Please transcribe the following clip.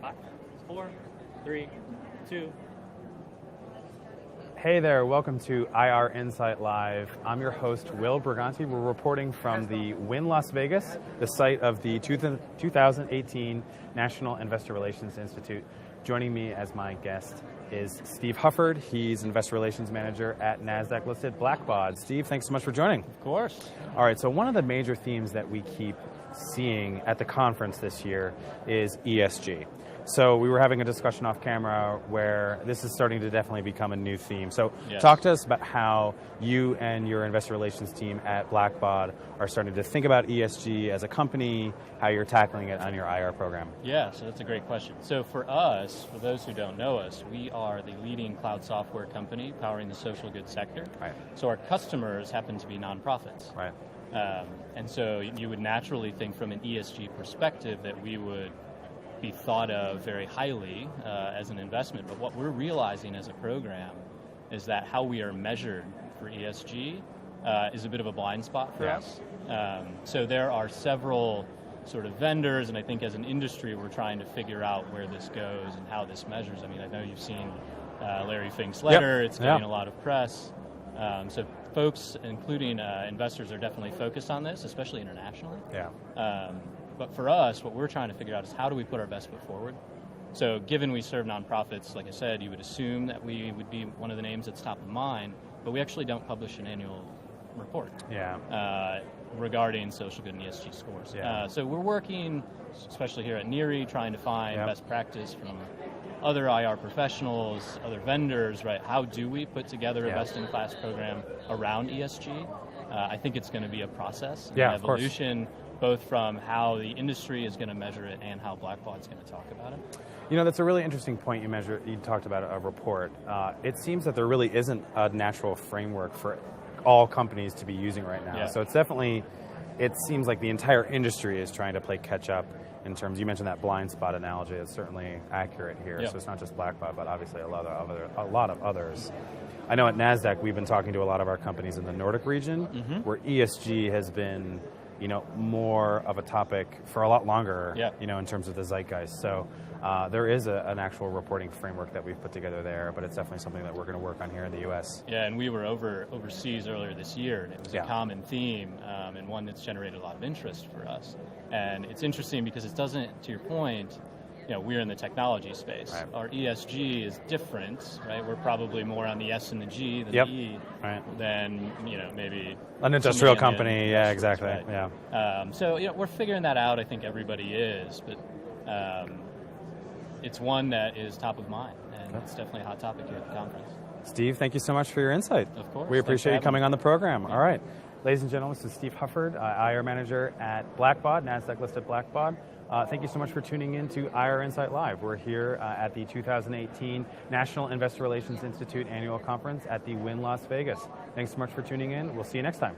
And 5, 4, 3, 2. Hey there, welcome to IR Insight Live. I'm your host, Will Briganti. We're reporting from the Wynn Las Vegas, the site of the 2018 National Investor Relations Institute. Joining me as my guest is Steve Hufford. He's Investor Relations Manager at Nasdaq listed Blackbaud. Steve, thanks so much for joining. Of course. All right, so one of the major themes that we keep seeing at the conference this year is ESG. So we were having a discussion off camera where this is starting to definitely become a new theme. So Talk to us about how you and your investor relations team at Blackbaud are starting to think about ESG as a company, how you're tackling it on your IR program. Yeah, so that's a great question. So for us, for those who don't know us, we are the leading cloud software company powering the social good sector. Right. So our customers happen to be nonprofits. Right. And so you would naturally think from an ESG perspective that we would be thought of very highly as an investment, but what we're realizing as a program is that how we are measured for ESG is a bit of a blind spot for us. So there are several sort of vendors, and I think as an industry we're trying to figure out where this goes and how this measures. I mean, I know you've seen Larry Fink's letter, it's getting a lot of press. So folks, including investors, are definitely focused on this, especially internationally. But for us, what we're trying to figure out is how do we put our best foot forward? So given we serve nonprofits, like I said, you would assume that we would be one of the names that's top of mind, but we actually don't publish an annual report regarding social good and ESG scores. So we're working, especially here at NIRI, trying to find best practice from other IR professionals, other vendors, right? How do we put together a best-in-class program around ESG? I think it's going to be a process, an evolution, both from how the industry is going to measure it and how Blackbaud's going to talk about it. You know, that's a really interesting point you talked about a report. It seems that there really isn't a natural framework for all companies to be using right now. So it's definitely, it seems like the entire industry is trying to play catch up in terms, you mentioned that blind spot analogy, it's certainly accurate here. So it's not just Blackbaud, but obviously a lot of others. I know at Nasdaq we've been talking to a lot of our companies in the Nordic region where ESG has been more of a topic for a lot longer, in terms of the zeitgeist. So there is an actual reporting framework that we've put together there, but it's definitely something that we're going to work on here in the U.S. Yeah, and we were overseas earlier this year, and it was a common theme and one that's generated a lot of interest for us. And it's interesting because it doesn't, to your point, we're in the technology space. Our ESG is different, right? We're probably more on the S and the G than the E than, maybe an industrial company. Exactly. So, we're figuring that out. I think everybody is, but it's one that is top of mind, and it's definitely a hot topic here at the conference. Steve, thank you so much for your insight. Of course. We appreciate you coming on the program. All right. Ladies and gentlemen, this is Steve Hufford, IR Manager at Blackbaud, Nasdaq listed Blackbaud. Thank you so much for tuning in to IR Insight Live. We're here at the 2018 National Investor Relations Institute Annual Conference at the Wynn Las Vegas. Thanks so much for tuning in. We'll see you next time.